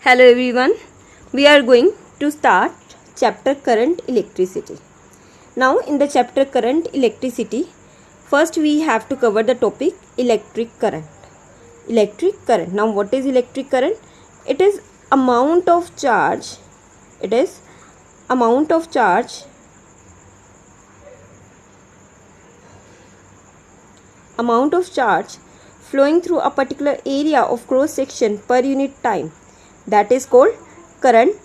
Hello everyone, we are going to start chapter current electricity. Now in the chapter current electricity, first we have to cover the topic electric current. Electric current. Now what is electric current? It is amount of charge. It is amount of charge flowing through a particular area of cross section per unit time. That is called current.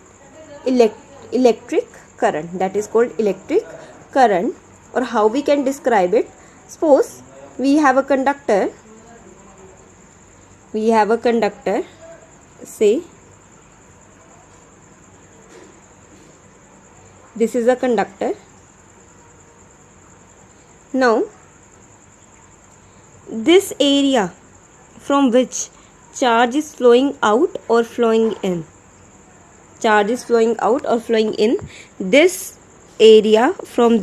Electric current. That is called electric current. Or how we can describe it? Suppose we have a conductor. Say this is a conductor. Now this area from which charge is flowing out or flowing in. This area from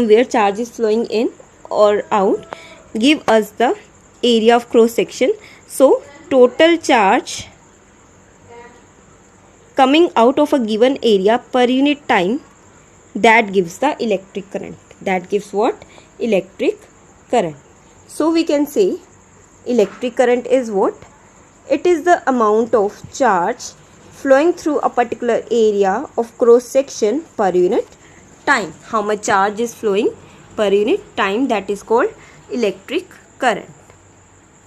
where charge is flowing in or out give us the area of cross section. So total charge coming out of a given area per unit time, that gives the electric current. That gives what? Electric current. So we can say electric current is what? It is the amount of charge flowing through a particular area of cross section per unit time. How much charge is flowing per unit time, that is called electric current.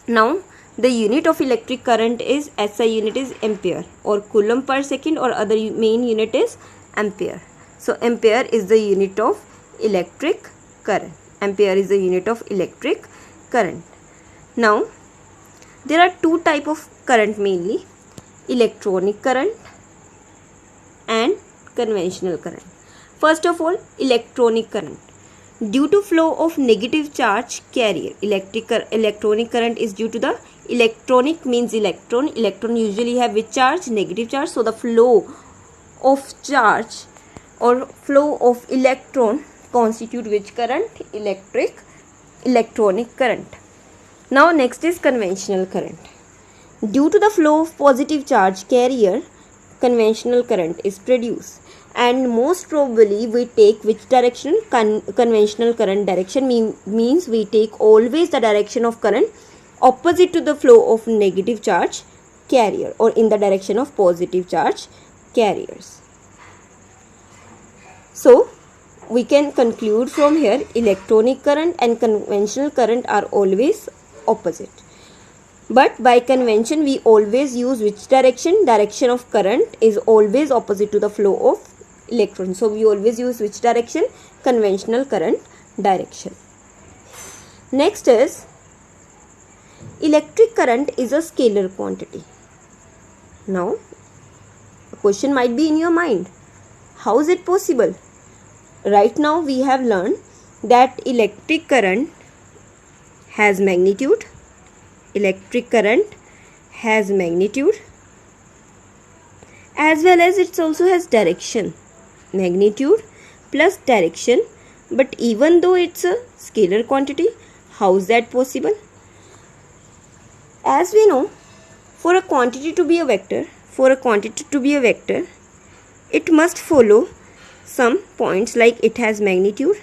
Now the unit of electric current is SI unit is ampere or coulomb per second, or other main unit is ampere. So ampere is the unit of electric current. Now there are two type of current mainly, electronic current and conventional current. First of all, electronic current. Due to flow of negative charge carrier, electronic current is due to the electronic means electron usually have which charge? Negative charge. So the flow of charge or flow of electron constitute which current? Electronic current. Now next is conventional current. Due to the flow of positive charge carrier, conventional current is produced. And most probably we take which direction? Conventional current direction means we take always the direction of current opposite to the flow of negative charge carrier or in the direction of positive charge carriers. So we can conclude from here electronic current and conventional current are always opposite. But by convention we always use which direction? Direction of current is always opposite to the flow of electron. So we always use which direction? Conventional current direction. Next is electric current is a scalar quantity. Now a question might be in your mind. How is it possible? Right now we have learned that electric current has magnitude. As well as it also has direction. Magnitude plus direction. But even though it's a scalar quantity, how is that possible? As we know, for a quantity to be a vector, it must follow some points like it has magnitude,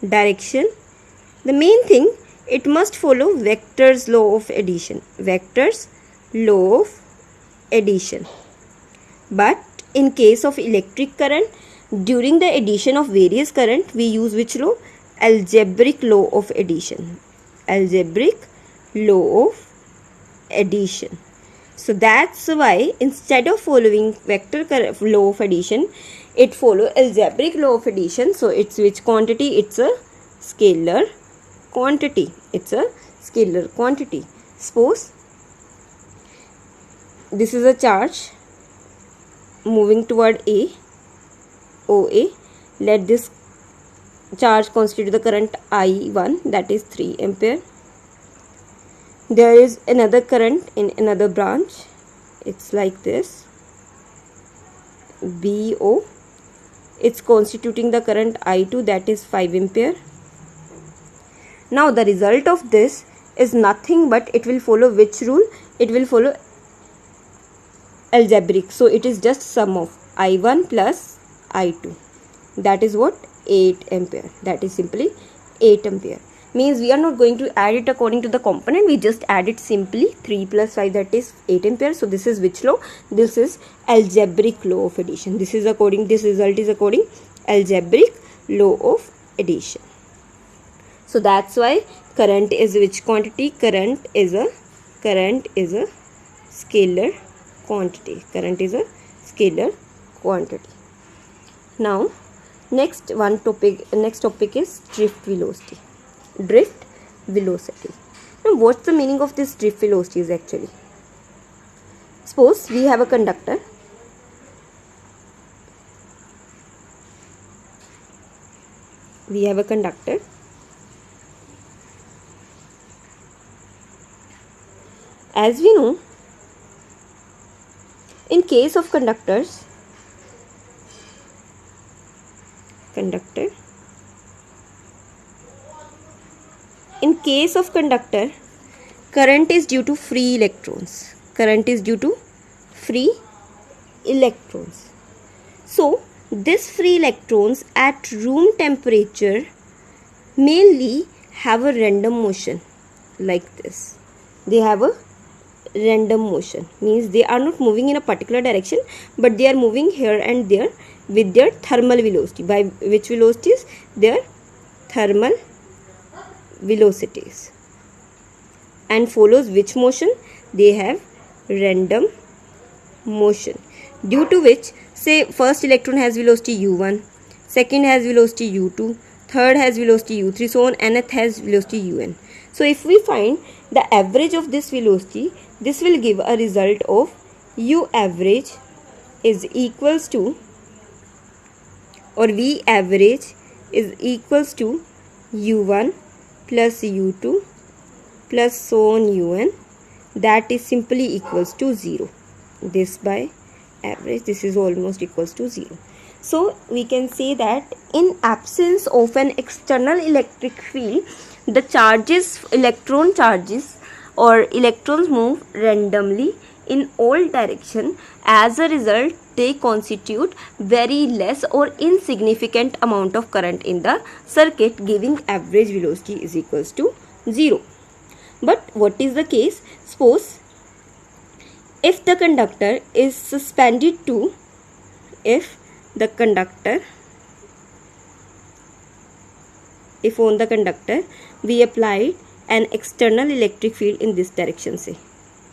direction. The main thing, it must follow Vector's law of addition. But in case of electric current, during the addition of various current, we use which law? Algebraic law of addition. So that's why instead of following vector law of addition, it follow algebraic law of addition. So it's which quantity? It's a scalar quantity. Suppose this is a charge moving toward OA. Let this charge constitute the current I1, that is 3 ampere. There is another current in another branch. It's like this, BO. It's constituting the current I2, that is 5 ampere. Now the result of this is nothing but it will follow which rule? It will follow algebraic, so it is just sum of I1 plus I2. That is what? 8 ampere. That is simply 8 ampere. Means we are not going to add it according to the component, we just add it simply. 3 plus 5, that is 8 ampere. So this is which law? This is algebraic law of addition. This result is according algebraic law of addition. So that's why current is which quantity? Current is a scalar quantity. Current is a scalar quantity. Now next topic is drift velocity. Drift velocity. Now what's the meaning of this drift velocity is actually? Suppose we have a conductor. As we know, in case of conductor, current is due to free electrons. So these free electrons at room temperature mainly have a random motion like this. They have a random motion, means they are not moving in a particular direction, but they are moving here and there with their thermal velocity. By which velocities? Their thermal velocities. And follows which motion? They have random motion, due to which, say, first electron has velocity u1, second has velocity u2, third has velocity u3, so on, nth has velocity un. So if we find the average of this velocity, this will give a result of u average is equals to, or v average is equals to u1 plus u2 plus so on un, that is simply equals to 0. This by average, this is almost equals to 0. So we can say that in absence of an external electric field, the electron charges or electrons move randomly in all direction. As a result, they constitute very less or insignificant amount of current in the circuit, giving average velocity is equals to 0. But what is the case? Suppose if the conductor is suspended to, if on the conductor we applied an external electric field in this direction, say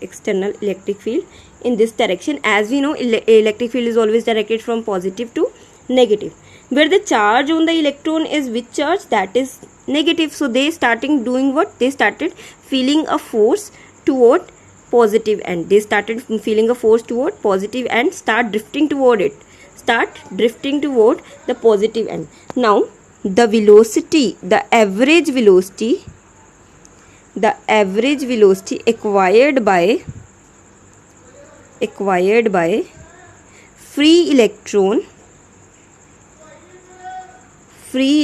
external electric field in this direction. As we know, electric field is always directed from positive to negative, where the charge on the electron is which charge? That is negative. So they started doing what? They started feeling a force toward positive end. They started feeling a force toward positive and start drifting toward the positive end. Now the velocity, the average velocity acquired by free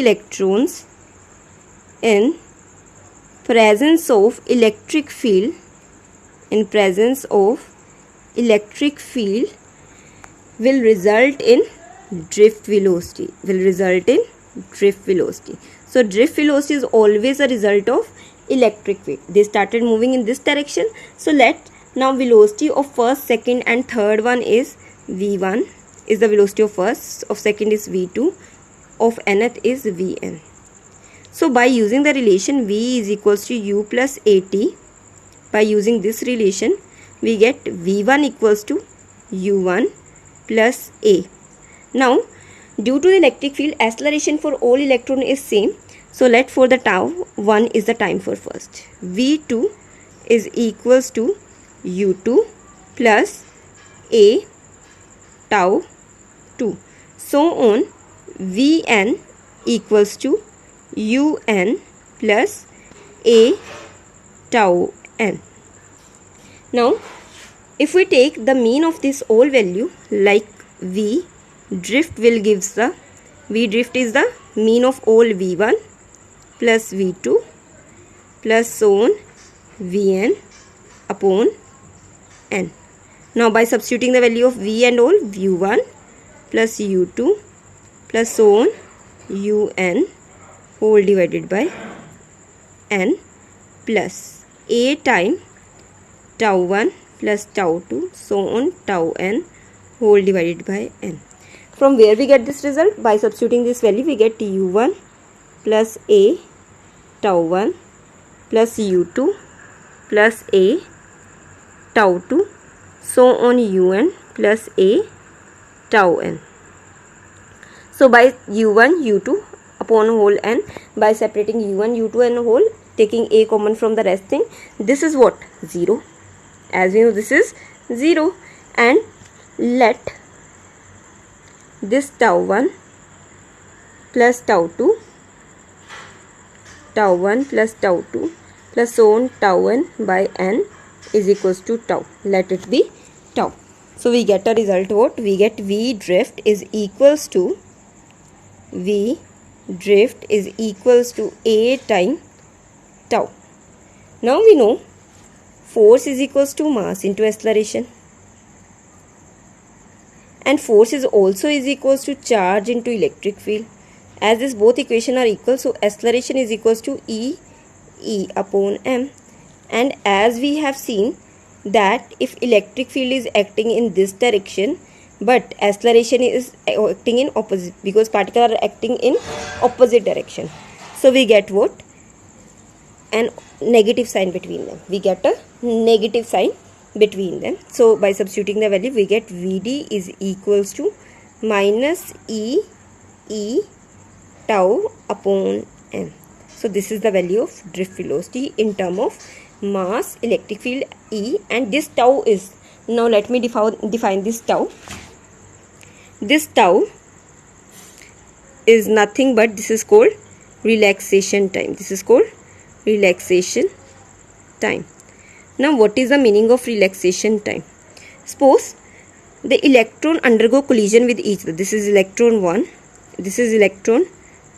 electrons in presence of electric field, will result in drift velocity. So drift velocity is always a result of electric field. They started moving in this direction. So now velocity of first, second and third one is v1 is the velocity of first, of second is v2, of nth is vn. So by using the relation v is equals to u plus at, by using this relation we get v1 equals to u1 plus a. Now due to the electric field, acceleration for all electron is same. So for the tau 1 is the time for first. v2 is equals to u2 plus a tau 2. So on, vn equals to un plus a tau n. Now if we take the mean of this all value, like v drift is the mean of all v1 plus v2 plus so on vn upon n. Now by substituting the value of V and all, U1 plus U2 plus so on Un whole divided by N plus A time tau 1 plus tau 2 so on tau N whole divided by N. From where we get this result? By substituting this value we get U1 plus A tau 1 plus U2 plus A tau 2 so on Un plus A tau N. So by U1 U2 upon whole N, by separating U1 U2 and whole, taking A common from the rest thing, this is what? 0. As we know, this is 0. And let this tau 1 plus tau 2, tau 1 plus tau 2 plus so on tau N by N is equals to tau. Let it be tau. So we get a result what? We get V drift is equals to A time tau. Now we know force is equals to mass into acceleration, and force is also is equals to charge into electric field. As this both equation are equal, so acceleration is equals to E upon m. And as we have seen that if electric field is acting in this direction but acceleration is acting in opposite, because particles are acting in opposite direction, so we get what? An negative sign between them. We get a negative sign between them. So by substituting the value we get Vd is equals to minus E tau upon m. So this is the value of drift velocity in term of mass, electric field E, and this tau is, now let me define this tau. This tau is nothing but this is called relaxation time. This is called relaxation time. Now what is the meaning of relaxation time? Suppose the electron undergo collision with each other. This is electron 1, this is electron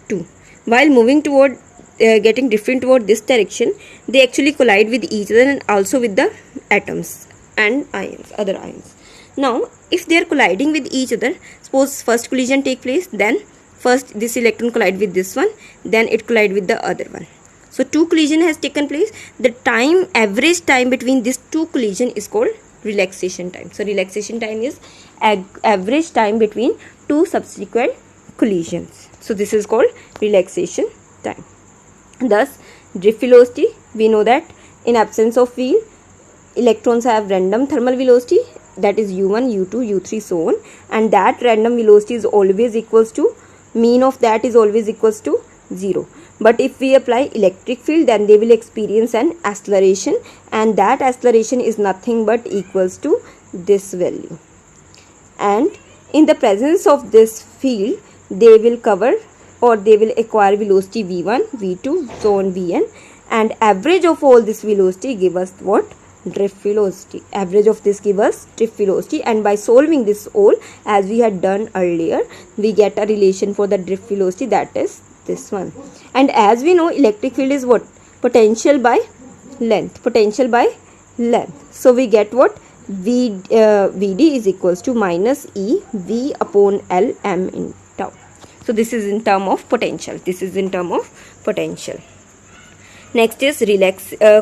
2. While moving toward getting different toward this direction, they actually collide with each other and also with the atoms and ions, other ions. Now if they are colliding with each other, suppose first collision take place, then first this electron collide with this one, then it collide with the other one. So two collision has taken place. The time, average time between these two collision is called relaxation time. So relaxation time is average time between two subsequent collisions. So this is called relaxation time. Thus drift velocity, we know that in absence of field, electrons have random thermal velocity, that is U1, U2, U3 so on, and that random velocity is always equals to, mean of that is always equals to 0. But if we apply electric field, then they will experience an acceleration, and that acceleration is nothing but equals to this value. And in the presence of this field, they will cover or they will acquire velocity V1, V2, so on Vn, and average of all this velocity give us what? Drift velocity. Average of this give us drift velocity, and by solving this all as we had done earlier, we get a relation for the drift velocity, that is this one. And as we know, electric field is what? Potential by length. Potential by length. So we get what? Vd is equals to minus E V upon L m in tau. So this is in term of potential. This is in term of potential. Next is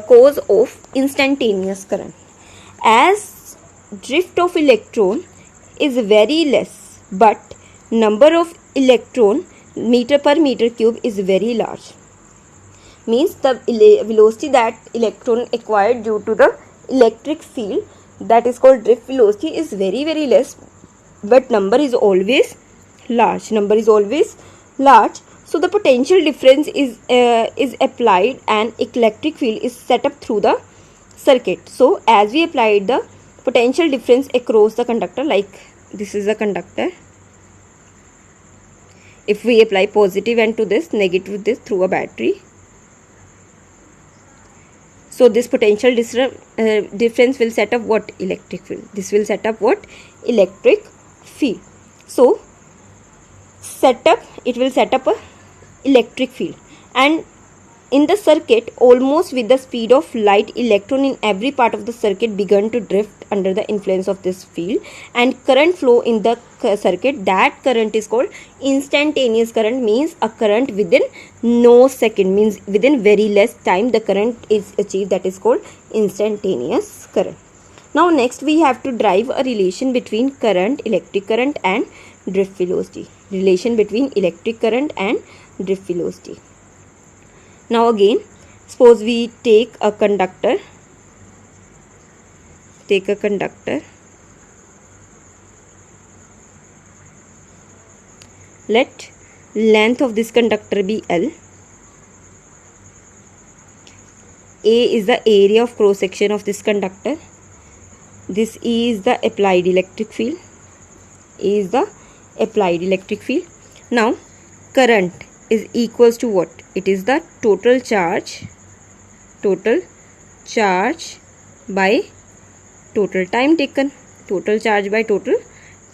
cause of instantaneous current. As drift of electron is very less, but number of electron meter per meter cube is very large, means the velocity that electron acquired due to the electric field, that is called drift velocity, is very less, but number is always large. So the potential difference is applied and electric field is set up through the circuit. So as we applied the potential difference across the conductor, like this is a conductor, if we apply positive and to this, negative to this through a battery, so this potential difference will set up what? Electric field. This will set up what? Electric field. So it will set up a electric field, and In the circuit, almost with the speed of light, electron in every part of the circuit began to drift under the influence of this field, and current flow in the circuit. That current is called instantaneous current, means a current within no second, means within very less time the current is achieved. That is called instantaneous current. Now next we have to derive a relation between current, electric current and drift velocity. Relation between electric current and drift velocity. Now again, suppose we take a conductor. Let length of this conductor be L. A is the area of cross section of this conductor. This is the applied electric field. A is the applied electric field. Now current is equals to what? It is the total charge by total time taken. Total charge by total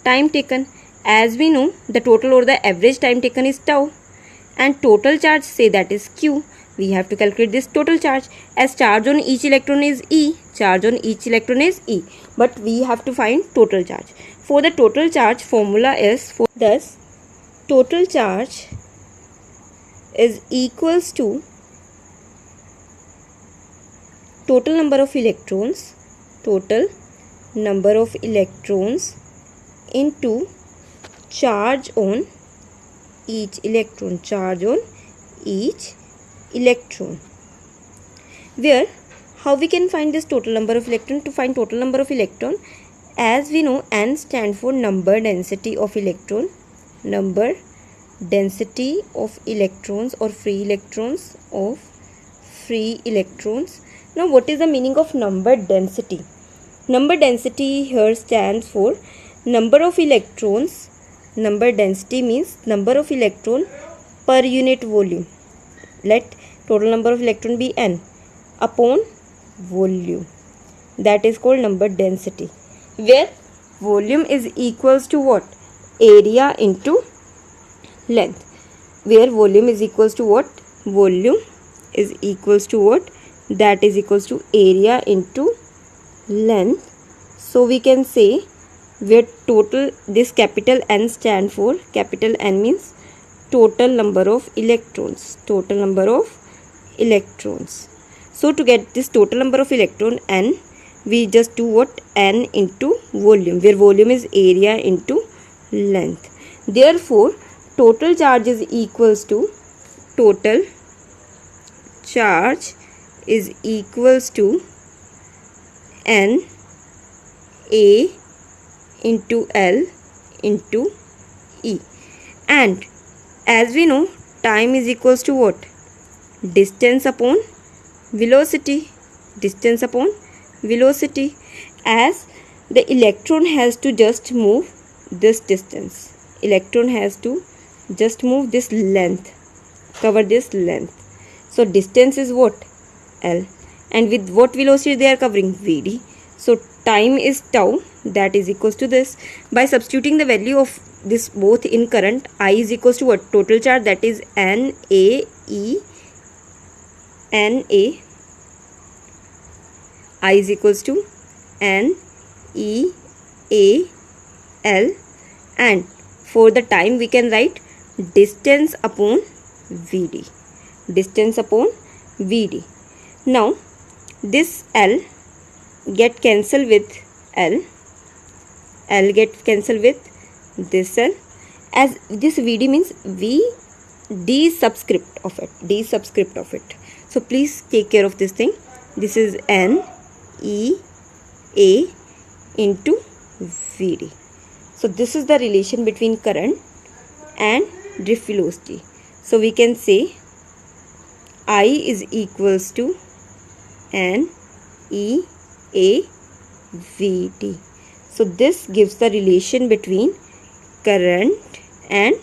time taken. As we know, the total or the average time taken is tau, and total charge, say, that is Q. We have to calculate this total charge, as charge on each electron is E. But we have to find total charge. For the total charge, formula is thus total charge is equals to total number of electrons into charge on each electron. Where how we can find this total number of electron? To find total number of electron, as we know, N stand for number density of electron, or free electrons. Now what is the meaning of number density? Number density here stands for number of electrons. Number density means number of electron per unit volume. Let total number of electron be N upon volume. That is called number density, where volume is equals to what? Area into length. Where volume is equals to what? That is equals to area into length. So we can say where total, this capital N stand for, capital N means total number of electrons. So to get this total number of electron N, we just do what? N into volume, where volume is area into length. Therefore total charge is equals to N A into L into E. And as we know, time is equals to what? Distance upon velocity. As the electron has to just move this distance. Cover this length. So distance is what? L. And with what velocity they are covering? Vd. So time is tau, that is equals to this. By substituting the value of this both in current, I is equals to what? Total charge, that is NA. I is equals to NEAL, and for the time we can write distance upon Vd. Now this L get cancelled with L get cancelled with this L, as this Vd means D subscript of it. So please take care of this thing. This is NEA into Vd. So this is the relation between current and drift velocity. So we can say I is equals to NEA Vd. So this gives the relation between current and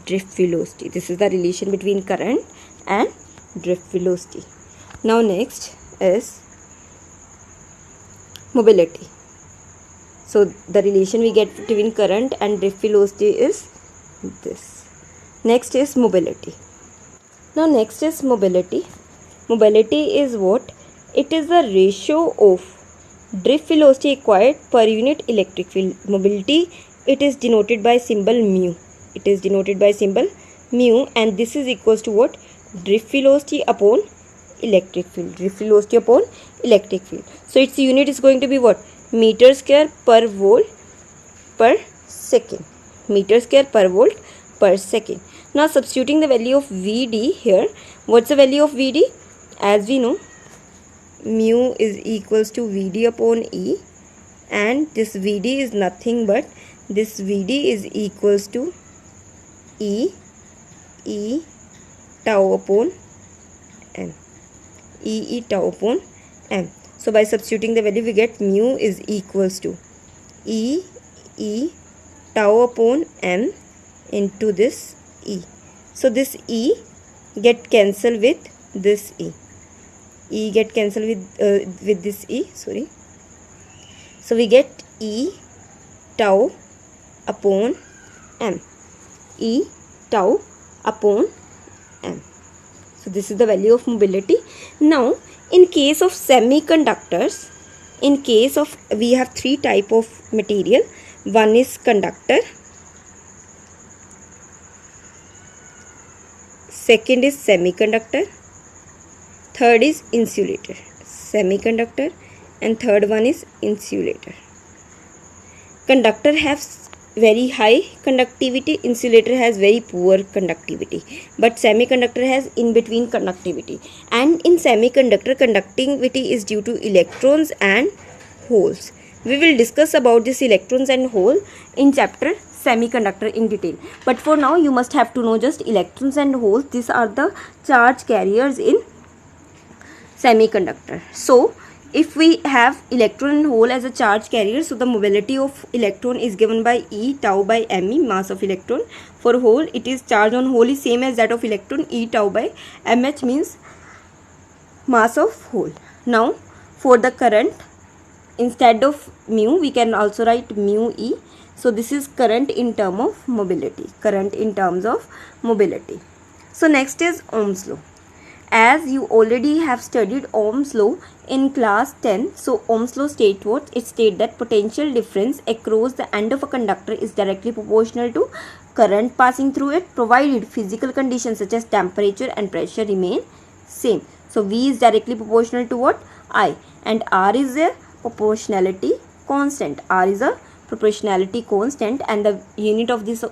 drift velocity. This is the relation between current and drift velocity. Now next is mobility. So the relation we get between current and drift velocity is this. Next is mobility. Now next is mobility. Mobility is what? It is the ratio of drift velocity acquired per unit electric field. Mobility, it is denoted by symbol mu. It is denoted by symbol mu, and this is equals to what? Drift velocity upon electric field. Drift velocity upon electric field. So its unit is going to be what? Meter square per volt per second. Meter square per volt per second. Now substituting the value of Vd here. What's the value of Vd? As we know, mu is equals to Vd upon E, and this Vd is nothing but this Vd is equals to E tau upon m. E tau upon m. So by substituting the value, we get mu is equals to E tau upon m into this E. So this E get cancelled with this E. E get cancelled with this E. Sorry. So we get E tau upon m. E tau upon m. So this is the value of mobility. Now in case of semiconductors, we have three type of material. One is conductor, second is semiconductor, third is insulator. Semiconductor and third one is insulator. Conductor has very high conductivity, insulator has very poor conductivity, but semiconductor has in between conductivity. And in semiconductor, conductivity is due to electrons and holes. We will discuss about this electrons and hole in chapter semiconductor in detail, but for now you must have to know just electrons and holes. These are the charge carriers in semiconductor. So if we have electron and hole as a charge carrier, so the mobility of electron is given by E tau by me, mass of electron. For hole, it is charge on hole is same as that of electron, E tau by mh means mass of hole. Now for the current, instead of mu we can also write mu E. So this is current in term of mobility. Current in terms of mobility. So next is Ohm's law. As you already have studied Ohm's law in class 10, so Ohm's law states what? It states that potential difference across the end of a conductor is directly proportional to current passing through it, provided physical conditions such as temperature and pressure remain same. So V is directly proportional to what? I, and R is a proportionality constant. R is a proportionality constant, and the unit of this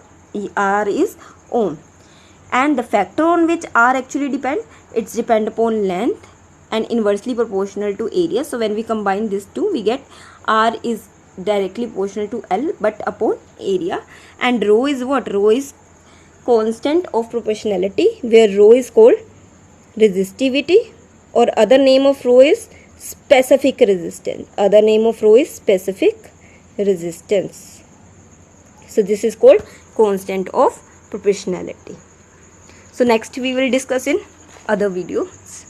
R is ohm. And the factor on which R actually depend, it's depend upon length and inversely proportional to area. So when we combine these two, we get R is directly proportional to L but upon area. And rho is what? Rho is constant of proportionality, where rho is called resistivity, or other name of rho is specific resistance. Other name of rho is specific resistance. So this is called constant of proportionality. So next we will discuss in other videos.